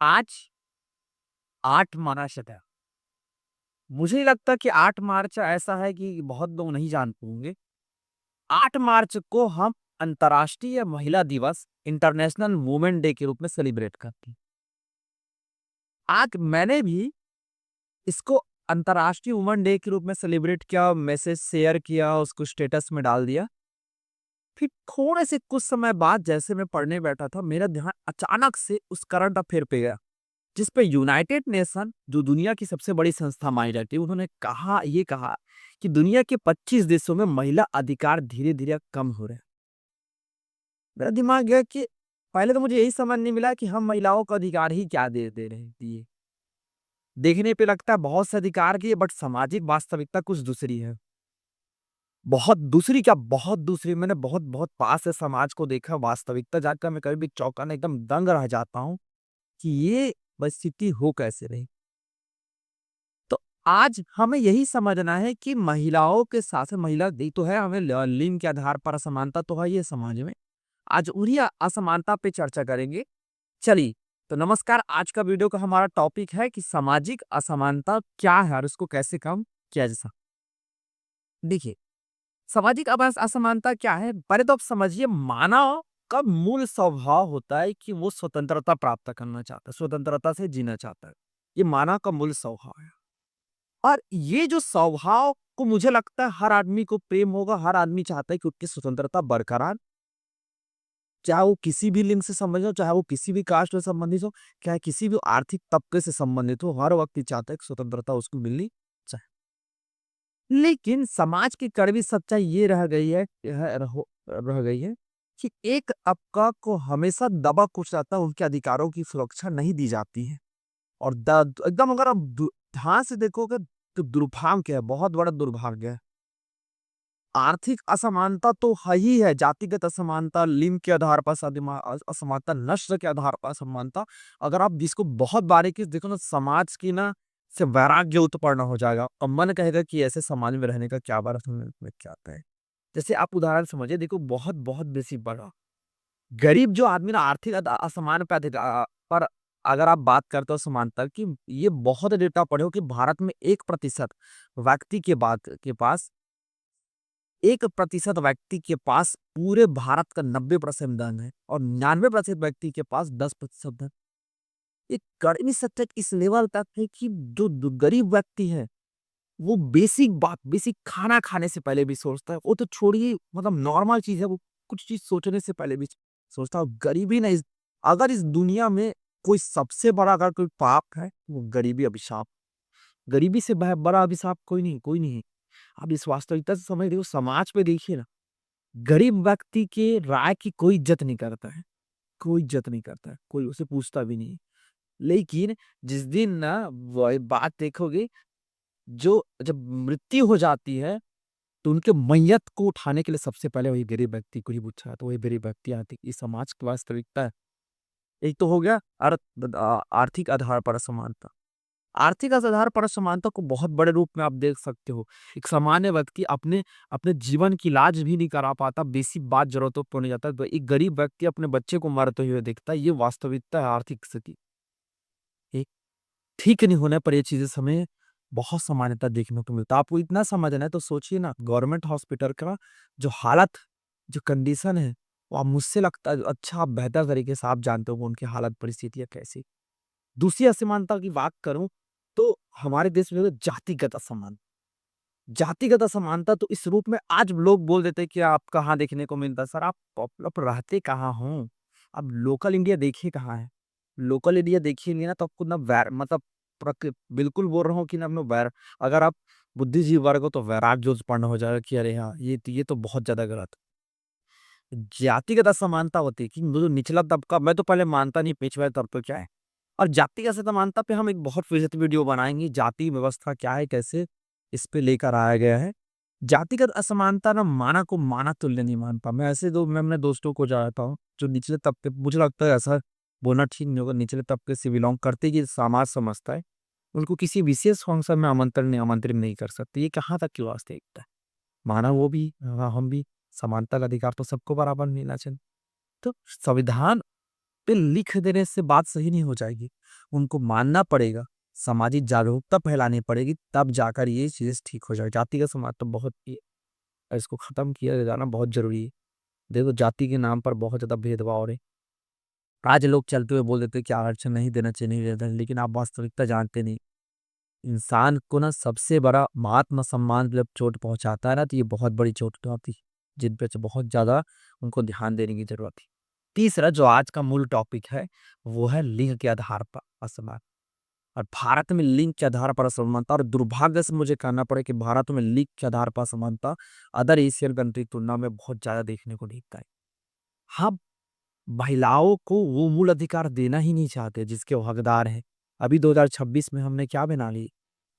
आज 8 मार्च है। मुझे नहीं लगता कि 8 मार्च ऐसा है कि बहुत लोग नहीं जानते होंगे। 8 मार्च को हम अंतर्राष्ट्रीय महिला दिवस इंटरनेशनल वुमेन डे के रूप में सेलिब्रेट करते हैं। आज मैंने भी इसको अंतर्राष्ट्रीय वुमेन डे के रूप में सेलिब्रेट किया, मैसेज शेयर किया, उसको स्टेटस में डाल दिया। फिर थोड़े से कुछ समय बाद जैसे मैं पढ़ने बैठा था, मेरा ध्यान अचानक से उस करंट अफेयर पे गया। जिस पे यूनाइटेड नेशन जो दुनिया की सबसे बड़ी संस्था मानी जाती है, उन्होंने कहा कि दुनिया के 25 देशों में महिला अधिकार धीरे-धीरे कम हो रहे हैं। मेरा दिमाग गया कि पहले तो मुझे यही समझ नहीं मिला कि हम महिलाओं को अधिकार ही क्या दे दे रहे दिए। देखने पे लगता है बहुत से अधिकार दिए बट सामाजिक वास्तविकता कुछ दूसरी है। बहुत दूसरी क्या बहुत दूसरी मैंने बहुत पास से समाज को देखा वास्तविकता जानकर मैं कभी भी चौंका नहीं एकदम दंग रह जाता हूँ कि ये परिस्थिति हो कैसे रही। तो आज हमें यही समझना है कि महिलाओं के साथ महिला दी तो है हमें लिंग के आधार पर असमानता तो है ये समाज में। आज उन्हीं असमानता पे चर्चा करेंगे। चलिए तो नमस्कार, आज का वीडियो का हमारा टॉपिक है कि सामाजिक असमानता क्या है और उसको कैसे कम किया जा सकता। देखिए, सामाजिक असमानता क्या है, पहले तो आप समझिए मानव का मूल स्वभाव होता है कि वो स्वतंत्रता प्राप्त करना चाहता है, स्वतंत्रता से जीना चाहता है। ये मानव का मूल स्वभाव है। और ये जो स्वभाव को मुझे लगता है हर आदमी को प्रेम होगा, हर आदमी चाहता है कि उसकी स्वतंत्रता बरकरार, चाहे वो किसी भी लिंग से संबंधित हो, चाहे वो किसी भी कास्ट से संबंधित हो, चाहे किसी भी आर्थिक तबके से संबंधित हो, हर व्यक्ति चाहता है कि स्वतंत्रता उसको मिलनी चाहिए। लेकिन समाज की कड़वी सच्चाई ये रह गई है कि एक तबका को हमेशा दबा कुचलता उनके अधिकारों की सुरक्षा नहीं दी जाती है। और एकदम अगर आप ध्यान से देखोगे तो दुर्भाग्य है, बहुत बड़ा दुर्भाग्य है। आर्थिक असमानता तो है ही है, जातिगत असमानता, लिंग के आधार पर असमानता, नस्ल के आधार पर असमानता। अगर आप जिसको बहुत बारीकी से देखो ना, समाज की ना से वैराग्य उत्पन्न हो जाएगा और मन कहेगा कि ऐसे समाज में रहने का क्या बात में क्या है। जैसे आप उदाहरण समझिए, देखो बहुत बहुत बेसी बड़ा गरीब जो आदमी ना आर्थिक असमान पे पर अगर आप बात करते हो समानता की, ये बहुत डेटा पढ़े हो कि भारत में 1% व्यक्ति के पास 1% व्यक्ति के पास पूरे भारत का 90% धन है और 99% व्यक्ति के पास 10% धन। ये कड़वी सत्य इस लेवल तक है कि जो गरीब व्यक्ति है वो बेसिक खाना खाने से पहले भी सोचता है। वो तो छोड़िए, मतलब नॉर्मल चीज है, वो कुछ चीज सोचने से पहले भी सोचता है। गरीबी ना अगर इस दुनिया में कोई सबसे बड़ा अगर कोई पाप है वो गरीबी अभिशाप। गरीबी से बड़ा अभिशाप कोई नहीं है। आप इस वास्तविकता से समझ रहे हो, समाज पे देखिए ना, गरीब व्यक्ति के राय की कोई इज्जत नहीं करता है, कोई इज्जत नहीं करता है, कोई उसे पूछता भी नहीं। लेकिन जिस दिन ना वो बात देखोगे, जो जब मृत्यु हो जाती है तो उनके मैयत को उठाने के लिए सबसे पहले वही गरीब व्यक्ति को ही पूछा, तो वही गरीब व्यक्ति आती है। ये समाज की वास्तविकता है। एक तो हो गया आर्थिक आधार पर असमानता। आर्थिक आधार पर असमानता को बहुत बड़े रूप में आप देख सकते हो। एक सामान्य व्यक्ति अपने अपने जीवन की इलाज भी नहीं करा पाता, बेसिक बात ज़रूरतों पे नहीं जाता है, तो एक गरीब व्यक्ति अपने बच्चे को मरते हुए देखता है। ये वास्तविकता है आर्थिक स्थिति। एक ठीक नहीं होने पर ये चीज़ें हमें बहुत सामान्यता देखने को मिलता है। आपको इतना समझना है तो सोचिए ना, गवर्नमेंट हॉस्पिटल का जो हालत, जो कंडीशन है, वो आप मुझसे लगता है अच्छा आप बेहतर तरीके से आप जानते हो उनकी हालत परिस्थितियाँ कैसी। दूसरी असमानता की बात करूँ तो हमारे देश में जातिगत असमानता। जातिगत असमानता तो इस रूप में आज लोग बोल देते हैं कि आप कहाँ देखने को मिलता है। सर आप रहते कहाँ हो? आप लोकल इंडिया देखिए कहाँ है? लोकल इंडिया देखिए ना तो आपको ना मतलब बिल्कुल बोल रहा हूँ कि ना मैं अगर आप बुद्धिजीवी वर्ग हो तो वैराग्य उत्पन्न हो जाएगा कि अरे हाँ, ये तो बहुत ज़्यादा गलत है। जातिगत असमानता होती है कि जो निचला तबका, मैं तो पहले मानता नहीं पिछड़ा तबका क्या है। और जातिगत असमानता पे हम एक बहुत विस्तृत वीडियो बनाएँगे, जाति व्यवस्था क्या है, कैसे इस पे लेकर आया गया है। जातिगत असमानता ना माना को माना तुल्य नहीं मानता। मैं अपने दोस्तों को जानता हूँ, जो निचले तबके, मुझे लगता है ऐसा बोलना ठीक नहीं होगा, निचले तबके से बिलॉन्ग करते ही समाज समझता है, उनको किसी विशेष फंक्शन में आमंत्रित नहीं कर सकते। ये कहाँ तक की वास्तविकता है? माना वो भी, हम भी, समानता का अधिकार तो सबको बराबर मिलना चाहिए। तो संविधान पे लिख देने से बात सही नहीं हो जाएगी। उनको मानना पड़ेगा, सामाजिक जागरूकता फैलानी पड़ेगी, तब जाकर ये चीज़ ठीक हो जाएगी। जाति का समाज तो बहुत ही इसको खत्म किया जाना बहुत ज़रूरी है। देखो जाति के नाम पर बहुत ज़्यादा भेदभाव हो रहे हैं। आज लोग चलते हुए बोल देते हैं कि आरक्षण नहीं देना चाहिए, नहीं देना, लेकिन आप वास्तविकता जानते नहीं। इंसान को ना सबसे बड़ा आत्म-सम्मान जब चोट पहुँचाता है ना, तो ये बहुत बड़ी चोट होती है, जिन पे तो बहुत ज़्यादा उनको ध्यान देने की ज़रूरत है। तीसरा जो आज का मूल टॉपिक है, वो है लिंग के आधार पर असमान। और भारत में लिंग के आधार पर असमानता, और दुर्भाग्य से मुझे कहना पड़े कि भारत में लिंग के आधार पर असमानता अदर एशियन कंट्री की तुलना में बहुत ज़्यादा देखने को मिलता है। हम महिलाओं को वो मूल अधिकार देना ही नहीं चाहते जिसके वो हकदार हैं। अभी 2026 में हमने क्या बना ली?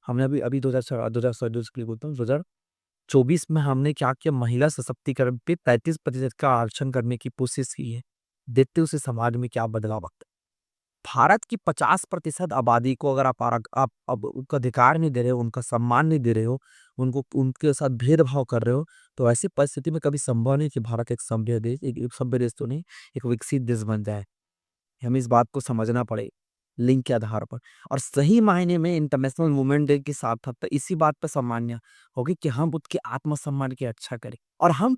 हमने अभी अभी 2000 के लिए बोलता हूँ 2024 में हमने क्या किया, महिला सशक्तिकरण पे 33% का आरक्षण करने की कोशिश की है। देखते उसे समाज में क्या बदलाव आता है। भारत की 50% आबादी को अगर आप अब उनको अधिकार नहीं दे रहे हो, उनका सम्मान नहीं दे रहे हो, उनको उनके साथ भेदभाव कर रहे हो, तो ऐसी परिस्थिति में कभी संभव नहीं कि भारत एक सभ्य देश, एक सभ्य देश तो नहीं, एक विकसित देश बन जाए। हमें इस बात को समझना पड़े लिंग के आधार पर, और सही मायने में इंटरनेशनल वुमेन डे के साथ-साथ तो इसी बात पे सामान्य होगी कि हम उसके आत्मसम्मान की रक्षा करें। और हम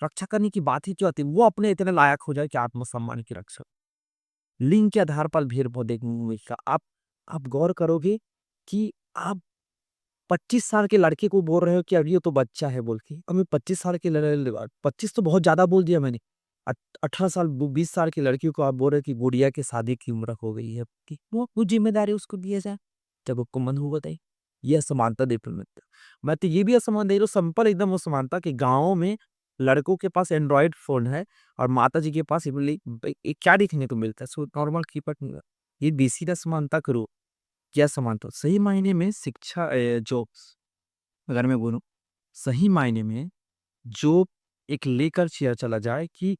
रक्षा करने की बात ही क्यों आती है? वो अपने इतने लायक हो जाए कि आत्मसम्मान की रक्षा। लिंग के आधार पर भेदभाव देखने को मिलता। आप गौर करोगे कि आप 25 साल के लड़के को बोल रहे हो कि अभी ये तो बच्चा है बोल के। अब मैं 25 साल के 25 तो बहुत ज़्यादा बोल दिया मैंने। 18 साल 20 साल की लड़की को आप बोल रहे हो कि गुड़िया की शादी की उम्र हो गई है आपकी। वो ज़िम्मेदारी उसको दिया जाए, जब आपको मन हो बताइए। ये असमानता देखने को मिलता है। मैं तो ये भी असमान देख रहा हूँ, सिंपल एकदम असमानता कि गाँव में लड़कों के पास एंड्रॉइड फ़ोन है और माताजी के पास ये क्या देखने को मिलता है? So normal keypad. ये बेसिक असमानता करो। क्या समानता? सही मायने में शिक्षा जो अगर मैं बोलूँ, सही मायने में जो एक लेकर चला जाए कि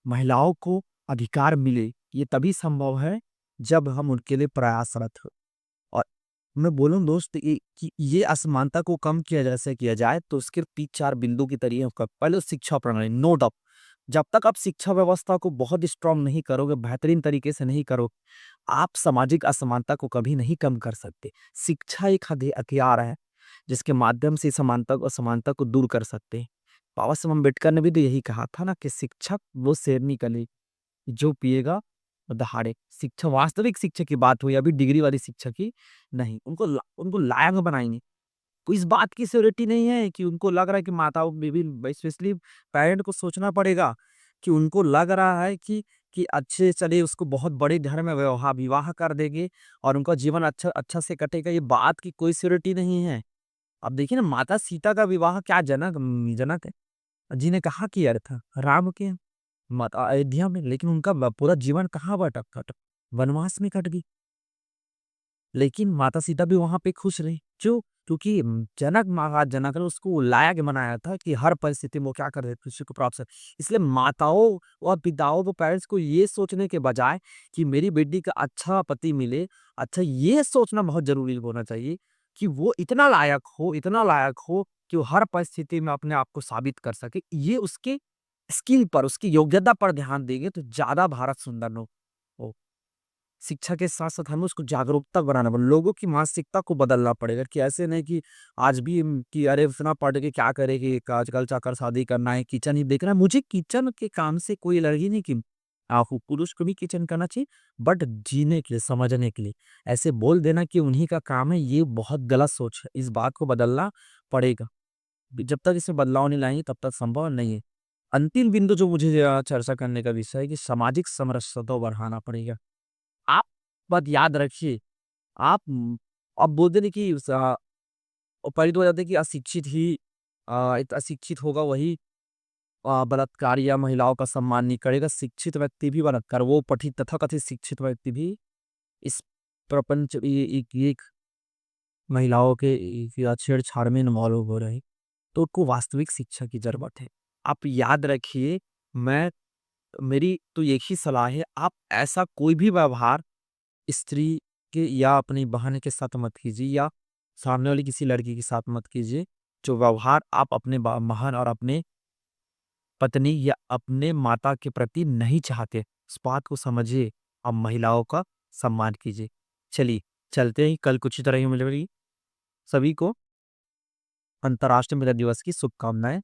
महिलाओं को अधिकार मिले, ये तभी संभव है जब हम उनके लिए प्रयासरत हों। और मैं बोलूँ दोस्त कि ये असमानता को कम किया जैसे किया जाए तो उसके 3-4 बिंदु की तरीके होगा। पहले शिक्षा प्रणाली, नो डाउट। जब तक आप शिक्षा व्यवस्था को बहुत स्ट्रॉन्ग नहीं करोगे, बेहतरीन तरीके से नहीं करोगे, आप सामाजिक असमानता को कभी नहीं कम कर सकते। शिक्षा एक हथियार है, जिसके माध्यम से समानता असमानता को दूर कर सकते हैं। बाबा साहब अम्बेडकर ने भी तो यही कहा था ना कि शिक्षक वो शेरनी कली, जो पिएगा वो दहाड़े। शिक्षा, वास्तविक शिक्षा की बात हुई, अभी डिग्री वाली शिक्षा की नहीं। उनको लायक बनाएँगे। तो इस बात की श्योरिटी नहीं है कि उनको लग रहा है कि माताओं बेबी स्पेशली पेरेंट को सोचना पड़ेगा कि उनको लग रहा है कि अच्छे चलिए उसको बहुत बड़े घर में विवाह कर देंगे और उनका जीवन अच्छा अच्छा से कटेगा, ये बात की कोई श्योरिटी नहीं है। अब देखिए ना, माता सीता का विवाह क्या जनक जी ने कहाँ किया था? राम के माता अयोध्या में, लेकिन उनका पूरा जीवन कहाँ कटा? वनवास में कट गई। लेकिन माता सीता भी वहाँ पे खुश रही। क्यों? क्योंकि जनक महाराज जनक ने उसको लायक बनाया था कि हर परिस्थिति में वो क्या कर रहे थे, खुशी को प्राप्त कर। इसलिए माताओं और पिताओं को, पेरेंट्स को ये सोचने के बजाय कि मेरी बेटी का अच्छा पति मिले, अच्छा ये सोचना बहुत ज़रूरी होना चाहिए कि वो इतना लायक हो कि वो हर परिस्थिति में अपने आप को साबित कर सके। ये उसके स्किल पर, उसकी योग्यता पर ध्यान देंगे तो ज़्यादा भारत सुंदर हो। शिक्षा के साथ-साथ हमें उसको जागरूकता बनाना पड़ेगा, लोगों की मानसिकता को बदलना पड़ेगा कि ऐसे नहीं कि आज भी कि अरे इतना पढ़ के क्या करेगी, आजकल जाकर शादी करना है, किचन ही देखना है। मुझे किचन के काम से कोई एलर्जी नहीं कि पुरुष को भी किचन करना चाहिए, बट जीने के लिए, समझने के लिए। ऐसे बोल देना कि उन्हीं का काम है, ये बहुत गलत सोच है। इस बात को बदलना पड़ेगा। जब तक इसमें बदलाव नहीं लाएँगे तब तक संभव नहीं है। अंतिम बिंदु जो मुझे चर्चा करने का विषय है कि सामाजिक समरसता को बढ़ाना पड़ेगा। आप बात याद रखिए, आप अब बोलते नहीं कि पहली तो हो जाती है कि अशिक्षित ही अशिक्षित होगा वही बलात्कार या महिलाओं का सम्मान नहीं करेगा, शिक्षित व्यक्ति भी बलात्कार, वो पठित तथाकथित शिक्षित व्यक्ति भी इस प्रपंच एक महिलाओं के या छेड़छाड़ में इन्वॉल्व हो रहे हैं, तो उनको वास्तविक शिक्षा की ज़रूरत है। आप याद रखिए, मैं मेरी तो एक ही सलाह है, आप ऐसा कोई भी व्यवहार स्त्री के या अपनी बहन के साथ मत कीजिए या सामने वाली किसी लड़की के साथ मत कीजिए, जो व्यवहार आप अपने महान और अपने पत्नी या अपने माता के प्रति नहीं चाहते। इस बात को समझिए, अब महिलाओं का सम्मान कीजिए। चलिए, चलते हैं, कल कुछ ही तरह ही मिलेगी। सभी को अंतर्राष्ट्रीय महिला दिवस की शुभकामनाएँ।